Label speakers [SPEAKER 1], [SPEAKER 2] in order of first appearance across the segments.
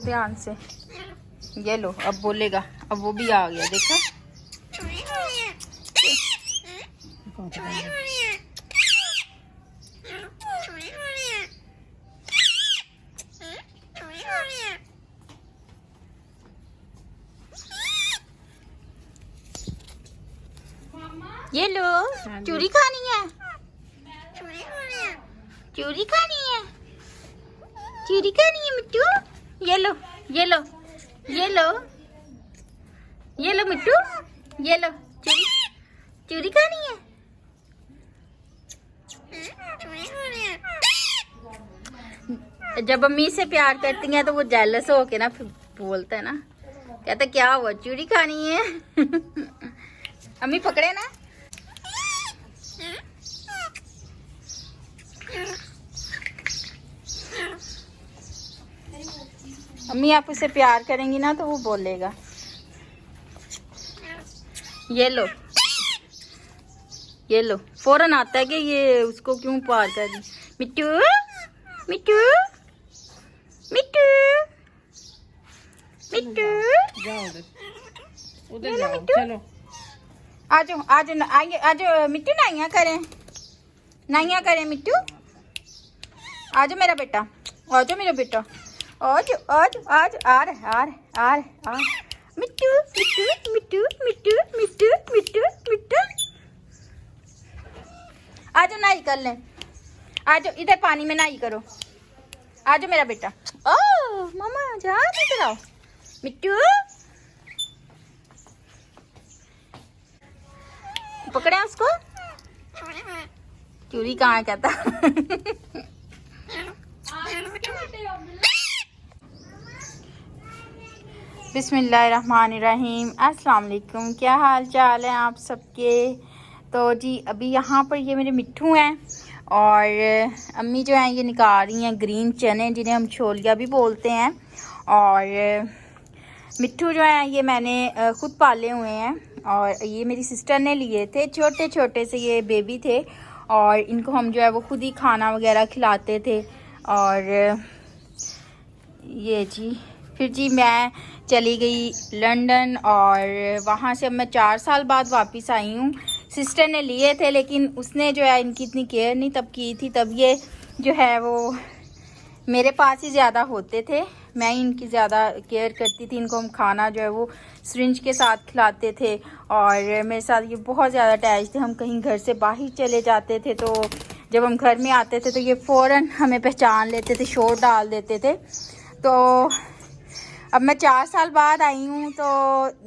[SPEAKER 1] ध्यान से। ये लो, अब बोलेगा, अब वो भी आ गया, देखा। ये लो, चूरी खानी है, चूरी खानी है, चूरी खानी है मिट्टू। ये लो, ये लो, ये लो, ये लो मिट्टू, ये लो, चूरी, चूरी खानी है। जब अम्मी से प्यार करती हैं तो वो जेलस होके ना फिर बोलता है ना, कहता क्या हुआ, चूरी खानी है। अम्मी पकड़े ना। अम्मी आप उसे प्यार करेंगी ना तो वो बोलेगा। ये लो, ये लो, फौरन आता है कि ये उसको क्यों प्यार कर रही। मिट्टू, मिट्टू, मिट्टू, मिट्टू,
[SPEAKER 2] जाओ उधर जाओ, चलो
[SPEAKER 1] आजो आजो आइए, आजो मिट्टू, नाइया करें, नाइया करें मिट्टू। आजो मेरा बेटा, आजो मेरा बेटा, आज आज आज आ रहा, आ रहा, आ रहा, आ मिट्टू, मिट्टू, मिट्टू, मिट्टू, मिट्टू, मिट्टू, मिट्टू। आजो नाई कर लें, आजो इधर पानी में नाई करो, आजो मेरा बेटा। ओ मामा जा इधर आओ मिट्टू, पकड़े उसको। चूरी कहाँ कहता। बिस्मिल्लाहिर्रहमानिर्रहीम, अस्सलाम वालेकुम। क्या हाल चाल है आप सबके। तो जी अभी यहाँ पर ये मेरे मिट्ठू हैं और अम्मी जो हैं ये निकाल रही हैं ग्रीन चने, जिन्हें हम छोलिया भी बोलते हैं। और मिट्ठू जो हैं ये मैंने ख़ुद पाले हुए हैं और ये मेरी सिस्टर ने लिए थे, छोटे छोटे से ये बेबी थे और इनको हम जो है वो खुद ही खाना वगैरह खिलाते थे। और ये जी फिर जी मैं चली गई लंदन और वहाँ से अब मैं 4 साल बाद वापस आई हूँ। सिस्टर ने लिए थे लेकिन उसने जो है इनकी इतनी केयर नहीं तब की थी, तब ये जो है वो मेरे पास ही ज़्यादा होते थे, मैं इनकी ज़्यादा केयर करती थी। इनको हम खाना जो है वो सिरिंज के साथ खिलाते थे और मेरे साथ ये बहुत ज़्यादा अटैच थे। हम कहीं घर से बाहर चले जाते थे तो जब हम घर में आते थे तो ये फ़ौरन हमें पहचान लेते थे, शोर डाल देते थे। तो अब मैं 4 साल बाद आई हूँ तो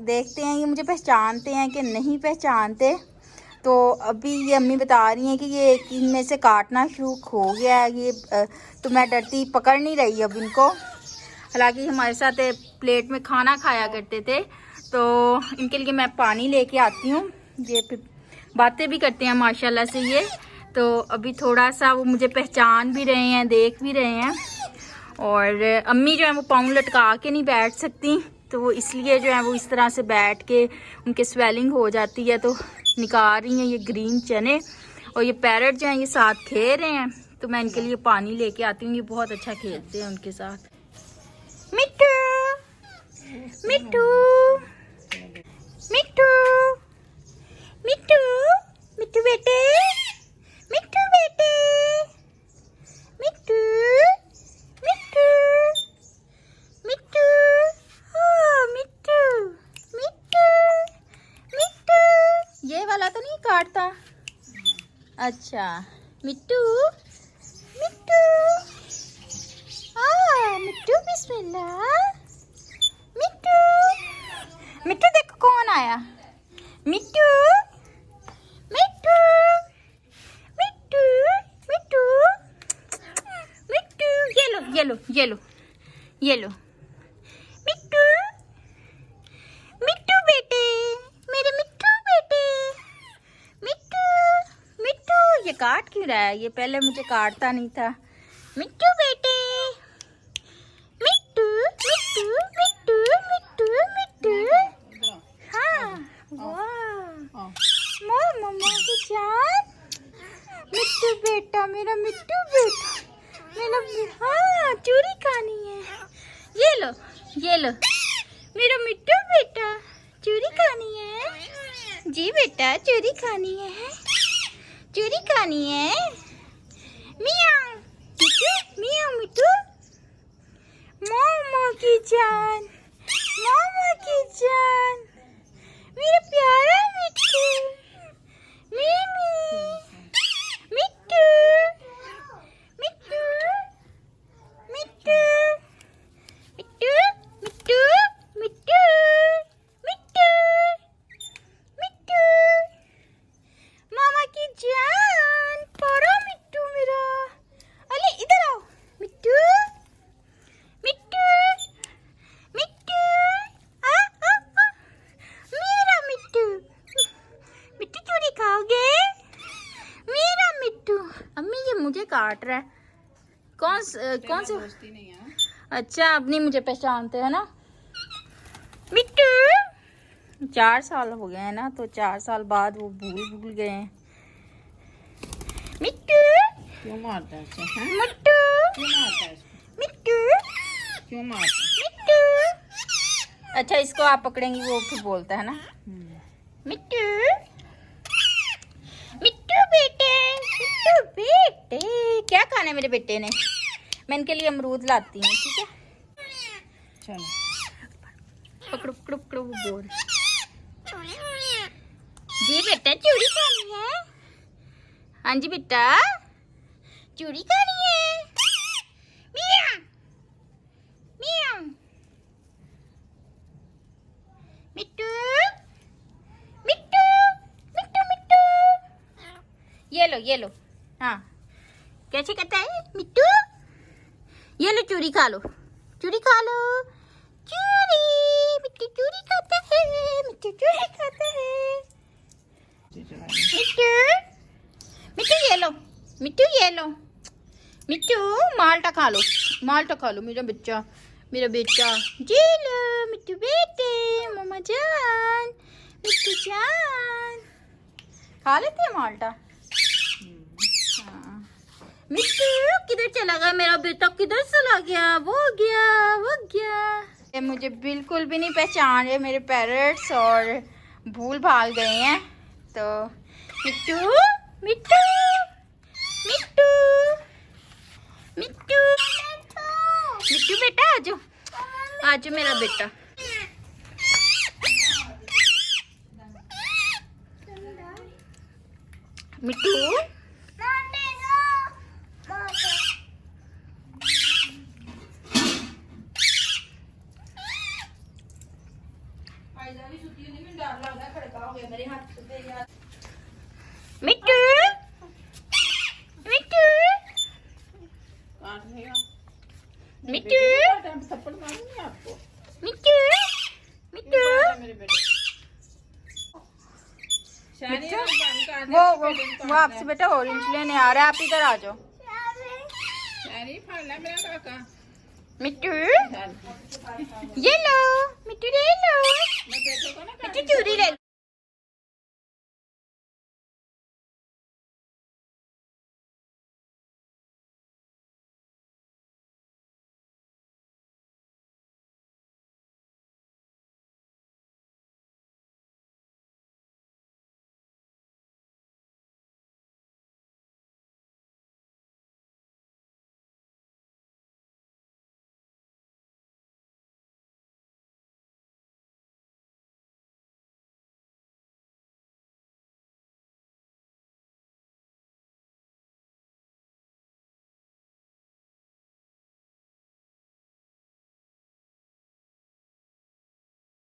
[SPEAKER 1] देखते हैं ये मुझे पहचानते हैं कि नहीं पहचानते। तो अभी ये अम्मी बता रही हैं कि ये एक इनमें से काटना शुरू हो गया है ये, तो मैं डरती पकड़ नहीं रही अब इनको। हालांकि हमारे साथ प्लेट में खाना खाया करते थे। तो इनके लिए मैं पानी लेके आती हूँ, ये फिर बातें भी करते हैं माशाल्लाह से ये। तो अभी थोड़ा सा वो मुझे पहचान भी रहे हैं, देख भी रहे हैं। और अम्मी जो है वो पाँव लटका के नहीं बैठ सकती, तो वो इसलिए जो है वो इस तरह से बैठ के उनके स्वेलिंग हो जाती है। तो निकाल रही हैं ये ग्रीन चने और ये पैरट जो हैं ये साथ खेल रहे हैं, तो मैं इनके लिए पानी लेके आती हूँ। ये बहुत अच्छा खेलते हैं उनके साथ। मिट्टू, मिट्टू, मिट्टू, मिट्टू, मिट्टू बेटे, मिट्टू बेटे, मिट्टू, मिट्टू, मिट्टू, ओ मिट्टू, मिट्टू, मिट्टू। ये वाला तो नहीं काटता। अच्छा मिट्टू, मिट्टू, मिट्टू बिस्मिल्लाह, मिट्टू, मिट्टू देखो कौन आया। मिट्टू, मिट्टू, मिट्टू, मिट्टू, मिट्टू, ये लो, ये लो, ये लो, ये लो मिट्टू, मिट्टू बेटे, मेरे मिट्टू बेटे, मिट्टू, मिट्टू। ये काट क्यों रहा है, ये पहले मुझे काटता नहीं था। मिट्टू बेटे, मिट्टू, मिट्टू, मिट्टू, मिट्टू, मिट्टू। हाँ वाह, मम्मा की जान, मिट्टू बेटा, मेरा मिट्टू बेटा, मेरा। हाँ चूरी खानी है, ये ये लो मेरा मिट्टू बेटा, चूरी खानी है जी बेटा, चूरी खानी है, चूरी खानी है। मियाऊ मिट्टू, मियाऊ मिट्टू, मामा की जान, मामा की जान, मेरा प्यारा मिट्टू, मिमी, मिट्टू, मिट्टू, मिट्टू, मिट्टू, मिट्टू, मिट्टू, मिट्टू, मिट्टू, मामा की जान, प्यारा मिट्टू मेरा। अरे इधर आओ मिट्टू, मिट्टू, मिट्टू, मेरा मिट्टू, मिट्टू चूरी खाओगे? मेरा मिट्टू। अम्मी ये मुझे काट रहा है। कौन से
[SPEAKER 2] दोस्ती नहीं है।
[SPEAKER 1] अच्छा, अब नहीं मुझे पहचानते है ना। मिट्टू 4 साल हो गए हैं ना, तो 4 साल बाद वो भूल गए हैं। मिट्टू,
[SPEAKER 2] क्यों मारता है इसे? हैं?
[SPEAKER 1] मिट्टू,
[SPEAKER 2] क्यों मारता है इसको?
[SPEAKER 1] मिट्टू,
[SPEAKER 2] क्यों मारता है?
[SPEAKER 1] मिट्टू। अच्छा, इसको आप पकड़ेंगी वो फिर बोलता है ना। मिट्टू, मिट्टू बेटे, मिट्टू बेटे, क्या खाना है मेरे बेटे ने? मैं इनके लिए अमरूद लाती हूँ, ठीक है?
[SPEAKER 2] चलो
[SPEAKER 1] पकड़ो पकड़ो पकड़ो, वो बोल जी बेटा, चूड़ी खानी है? हाँ जी बेटा, चूड़ी खानी है। मियां मियां, मिट्टू, मिट्टू, मिट्टू, मिट्टू, ये लो, हाँ कैसे कहता है मिट्टू? ये लो चूड़ी खा लो, चूड़ी खा लो, चूड़ी, मिट्टू चूड़ी खाता है, मिट्टू चूड़ी खाता है। मिट्टू, मिट्टू ये लो, मिट्टू ये लो, मिट्टू माल्टा खा लो, माल्टा खा लो मेरा बच्चा, मेरा बेटा, जी लो मिट्टू बेटे, मम्मा जान, मिट्टू जान, खा लेते हैं माल्टा। हाँ। मिट्टू किधर चला गया मेरा बेटा, किधर चला गया? वो गया, वो गया। ये मुझे बिल्कुल भी नहीं पहचान रहे मेरे पेरेंट्स, और भूल भाल गए हैं। तो मिट्टू, मिट्टू, मिट्टू, मिट्टू, मिट्टू बेटा आजो, आजो मेरा बेटा। मिट्टू, मिट्टू, मिट्टू,
[SPEAKER 2] काट लेगा।
[SPEAKER 1] मिट्टू,
[SPEAKER 2] थप्पड़ मारूंगी आपको।
[SPEAKER 1] मिट्टू, मिट्टू,
[SPEAKER 2] मेरे बेटे शायद ये काट दे,
[SPEAKER 1] वो
[SPEAKER 2] बेटे को
[SPEAKER 1] वो आपसे बेटा ऑरेंज लेने आ रहा है, आप इधर आ जाओ।
[SPEAKER 2] शायद ये फाड़ ले मेरा काका।
[SPEAKER 1] मिट्टू,
[SPEAKER 2] चल।
[SPEAKER 1] ये लो,